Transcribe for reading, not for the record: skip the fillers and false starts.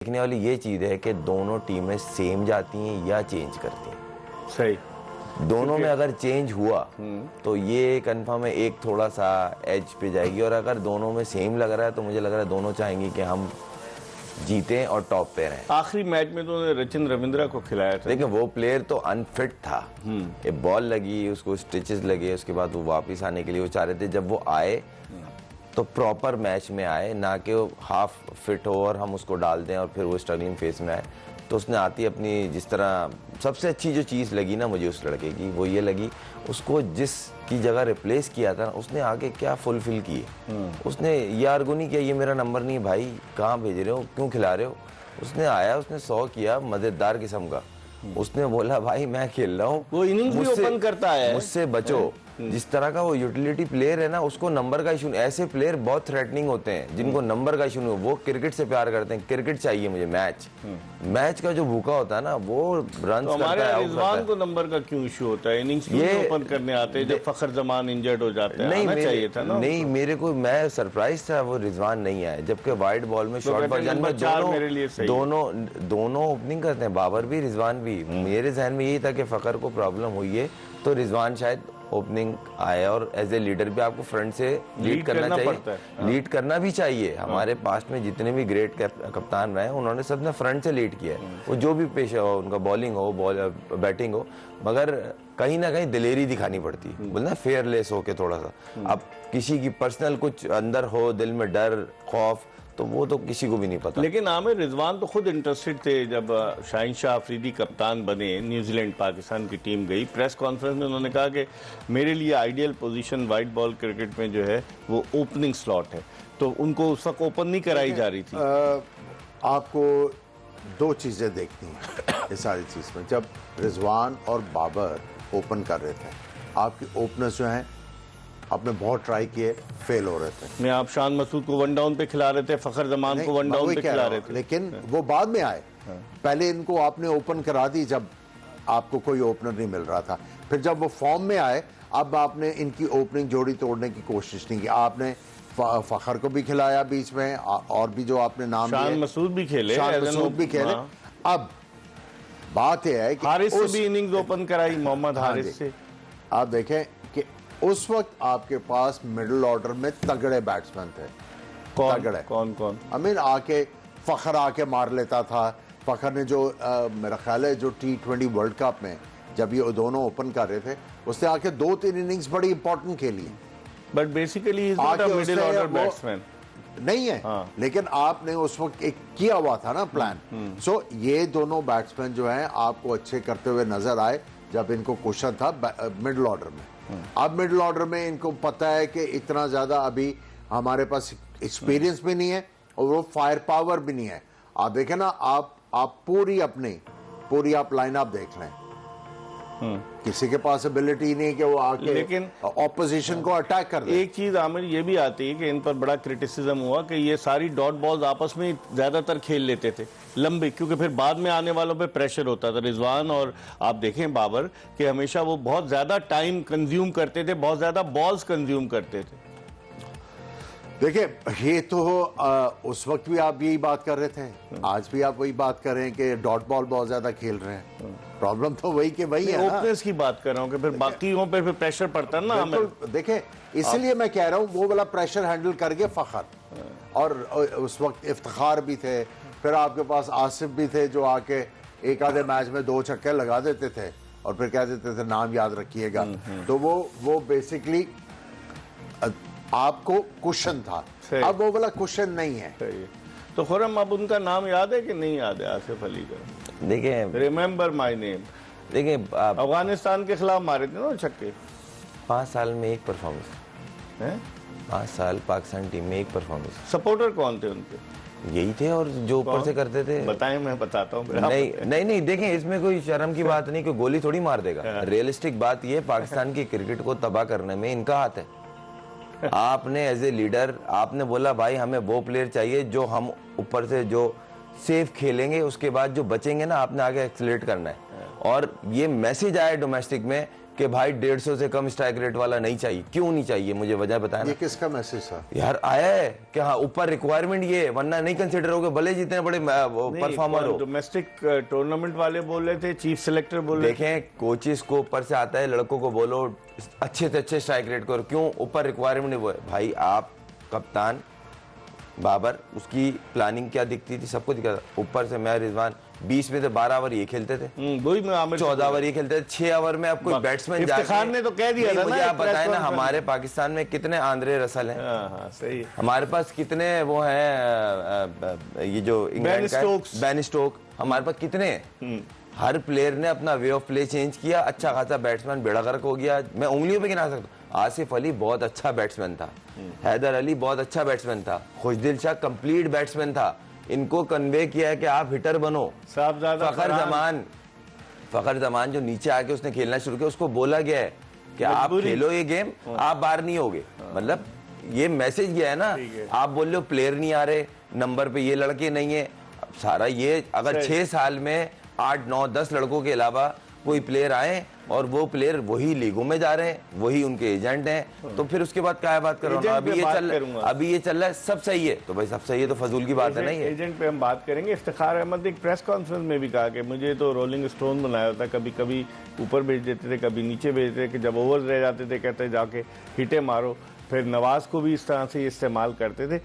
देखने वाली ये चीज़ है कि दोनों टीमें सेम जाती हैं या चेंज करती हैं। सही। दोनों में अगर चेंज हुआ तो ये कंफर्म है एक थोड़ा सा एज पे जाएगी, और अगर दोनों में सेम लग रहा है तो मुझे लग रहा है दोनों चाहेंगे कि हम जीतें और टॉप पे रहें। आखिरी मैच में तो उन्होंने रचिन रविंद्रा को खिलाया था। देखिए वो प्लेयर तो अनफिट था, ये बॉल लगी, उसको स्टिचेस लगे, उसके बाद वो वापस आने के लिए वो चाह रहे थे। जब वो आए तो प्रॉपर मैच में आए, ना कि वो हाफ फिट हो और हम उसको डाल दें और फिर वो स्ट्रगलिंग फेस में आए। तो उसने आती अपनी जिस तरह सबसे अच्छी जो चीज़ लगी ना मुझे उस लड़के की, वो ये लगी उसको जिस की जगह रिप्लेस किया था उसने आगे क्या फुलफिल किए। उसने ये आर्गू नहीं किया ये मेरा नंबर नहीं है भाई, कहाँ भेज रहे हो, क्यों खिला रहे हो। उसने आया, उसने 100 किया मजेदार किस्म का। उसने बोला भाई मैं खेल रहा हूँ, वो इनिंग्स भी ओपन करता है, मुझसे बचो। जिस तरह का वो यूटिलिटी प्लेयर है ना, उसको नंबर का इशू। ऐसे प्लेयर बहुत थ्रेटनिंग होते हैं जिनको नंबर का इशू नहीं हो, वो क्रिकेट से प्यार करते हैं। क्रिकेट चाहिए मुझे, मैच का जो भूखा होता है ना वो रन तो करता है, आउट करता है। को नंबर का क्यों इशू होता है? इनिंग्स क्यों ये ओपन करने आते हैं जब फखर जमान इंजर्ड हो जाते हैं? नहीं आना चाहिए था ना। नहीं मेरे को, मैं सरप्राइज था वो रिजवान नहीं आया, जबकि वाइड बॉल में शॉर्ट वर्जन में दोनों ओपनिंग करते हैं, बाबर भी रिजवान भी। मेरे जहन में यही था कि फखर को प्रॉब्लम हुई है तो रिजवान शायद ओपनिंग आया, और एज ए लीडर भी आपको फ्रंट से लीड करना चाहिए, लीड करना भी चाहिए। हमारे पास्ट में जितने भी ग्रेट कप्तान रहे उन्होंने सबने फ्रंट से लीड किया है, वो जो भी पेशा हो, उनका बॉलिंग हो बैटिंग हो, मगर कहीं ना कहीं दिलेरी दिखानी पड़ती है, बोलना फेयरलेस हो के थोड़ा सा। अब किसी की पर्सनल कुछ अंदर हो, दिल में डर खौफ, तो वो तो किसी को भी नहीं पता। लेकिन आमिर रिजवान तो खुद इंटरेस्टेड थे जब शाहीन शाह अफरीदी कप्तान बने, न्यूजीलैंड पाकिस्तान की टीम गई। प्रेस कॉन्फ्रेंस में उन्होंने कहा कि मेरे लिए ideal position white ball cricket में जो है वो ओपनिंग स्लॉट है, तो उनको उस वक्त ओपन नहीं कराई जा रही थी। आपको दो चीज़ें देखनी हैं इस सारी चीज़ में। जब रिजवान और बाबर ओपन कर रहे थे, आपके ओपनर्स जो हैं आपने बहुत ट्राई किए, फेल हो रहे थे। मैं आप शान मसूद को वन डाउन पे खिला रहे थे, फखर जमान को वन डाउन पे खिला रहे थे, लेकिन वो बाद में आए। पहले इनको आपने ओपन करा दी जब आपको कोई ओपनर नहीं मिल रहा था, फिर जब वो फॉर्म में आए अब आपने इनकी ओपनिंग जोड़ी तोड़ने की कोशिश नहीं की। आपने फखर को भी खिलाया बीच में, और भी जो आपने नाम शान मसूद भी खेले, शान मसूद भी खेले। अब बात यह है कि हारिस से भी इनिंग्स ओपन कराई, मोहम्मद हारिस से। आप देखें कि उस वक्त आपके पास मिडिल ऑर्डर में तगड़े बैट्समैन थे। तगड़े कौन? अमीन आके फखर आके मार लेता था। फखर ने जो मेरा ख्याल है जो T20 वर्ल्ड कप में जब ये दोनों ओपन कर रहे थे, उसने आके 2-3 इनिंग्स बड़ी इंपॉर्टेंट खेली। But basically is not a middle order batsman नहीं है। लेकिन आपने उस वक्त एक किया हुआ था ना प्लान। सो ये दोनों बैट्समैन जो हैं आपको अच्छे करते हुए नजर आए जब इनको क्वेश्चन था मिडिल ऑर्डर में। अब मिडिल ऑर्डर में इनको पता है कि इतना ज्यादा अभी हमारे पास एक्सपीरियंस भी नहीं है और वो फायर पावर भी नहीं है। आप देखें ना, आप पूरी आप लाइनअप देख लें, किसी के पास एबिलिटी नहीं कि वो आके लेकिन ऑपोजिशन को अटैक कर दे। एक चीज आमिर ये भी आती है कि इन पर बड़ा क्रिटिसिज्म हुआ कि ये सारी डॉट बॉल्स आपस में ज्यादातर खेल लेते थे लंबे, क्योंकि फिर बाद में आने वालों पे प्रेशर होता था। रिजवान और आप देखें बाबर कि हमेशा वो बहुत ज्यादा टाइम कंज्यूम करते थे, बहुत ज्यादा बॉल्स कंज्यूम करते थे। देखिए ये तो उस वक्त भी आप यही बात कर रहे थे, आज भी आप वही बात कर रहे हैं कि डॉट बॉल बहुत ज्यादा खेल रहे हैं। प्रॉब्लम तो वही कि वही है। ओपनर्स की बात कर रहा हूं कि फिर बाकियों पे फिर प्रेशर पड़ता है ना। देखिए इसलिए मैं कह रहा हूं वो वाला प्रेशर हैंडल करके फखर, और उस वक्त इफ्तिखार भी थे, फिर आपके पास आसिफ भी थे जो आके एक आधे मैच में 2 छक्के लगा देते थे और फिर कह देते थे नाम याद रखिएगा। तो वो बेसिकली आपको क्वेश्चन था, अब वो वाला क्वेश्चन नहीं है। तो खुरम अब उनका नाम याद है कि नहीं याद है? आसिफ अली का देखिए, रिमेंबर माय नेम। देखिए अफगानिस्तान के खिलाफ मारे थे ना छक्के। 5 साल में एक परफॉर्मेंस है, 5 साल पाकिस्तान टीम में एक परफॉर्मेंस। सपोर्टर कौन थे उनके? यही थे, और जो ऊपर से करते थे बताएं, मैं बताता हूँ। नहीं देखें इसमें कोई शर्म की बात नहीं, कोई गोली थोड़ी मार देगा। रियलिस्टिक बात ये, पाकिस्तान की क्रिकेट को तबाह करने में इनका हाथ है। आपने एज ए लीडर आपने बोला भाई हमें वो प्लेयर चाहिए जो हम ऊपर से जो सेफ खेलेंगे, उसके बाद जो बचेंगे ना आपने आगे एक्सीलरेट करना है। और ये मैसेज आया डोमेस्टिक में कि भाई 150 से कम स्ट्राइक रेट वाला नहीं चाहिए। क्यों नहीं चाहिए, मुझे वजह बताना। ये किसका मैसेज था यार आया है कि हाँ ऊपर रिक्वायरमेंट ये है, वरना नहीं कंसिडर होगे भले जितने बड़े परफॉर्मर हो। डोमेस्टिक टूर्नामेंट वाले बोल रहे थे, चीफ सिलेक्टर बोल रहे थे। देखें कोचेस को ऊपर से आता है, लड़कों को बोलो अच्छे से अच्छे स्ट्राइक रेट करो, क्यों ऊपर रिक्वायरमेंट नहीं वो है। भाई आप कप्तान बाबर, उसकी प्लानिंग क्या दिखती थी, सबको दिखा था। ऊपर से मैं रिजवान 20 में से 12 ओवर ये खेलते थे, वही मैं आमिर 14 ओवर ये खेलते थे, 6 ओवर में अब कोई बैट्समैन इफ्तिखार ने तो कह दिया था मुझे ना आप बताएं ना, हमारे पाकिस्तान में कितने आंद्रे रसल हैं, हाँ सही है। हमारे पास कितने वो हैं, ये जो इंग्लैंड का बेन स्टोक, हमारे पास कितने हैं। हर प्लेयर ने अपना वे ऑफ प्ले चेंज किया, अच्छा खासा बैट्समैन बेड़ा गर्क हो गया। मैं उंगलियों पे गिना सकता हूँ। आसिफ अली बहुत अच्छा बैट्समैन था, हैदर अली बहुत अच्छा बैट्समैन था, खुशदिल शाह कंप्लीट बैट्समैन था। इनको कन्वे किया है कि आप हिटर बनो। फखर जमान जो नीचे आके उसने खेलना शुरू किया, उसको बोला गया है कि आप खेलो ये गेम, आप बाहर नहीं होगे। मतलब ये मैसेज गया है ना, आप बोल रहे हो प्लेयर नहीं आ रहे, नंबर पे ये लड़के नहीं है, सारा ये अगर 6 साल में 8, 9, 10 लड़कों के अलावा कोई प्लेयर आए और वो प्लेयर वही लीगों में जा रहे हैं, वही उनके एजेंट हैं, तो फिर उसके बाद क्या बात कर रहा हूँ। अभी ये चल रहा है सब सही है, तो भाई सब सही है तो फजूल की बात है नहीं है। एजेंट पे हम बात करेंगे। इफ्तिखार अहमद ने एक प्रेस कॉन्फ्रेंस में भी कहा कि मुझे तो रोलिंग स्टोन बनाया होता, कभी कभी ऊपर भेज देते थे, कभी नीचे भेजते थे, कि जब ओवर्स रह जाते थे कहते जाके हिटे मारो। फिर नवाज को भी इस तरह से इस्तेमाल करते थे।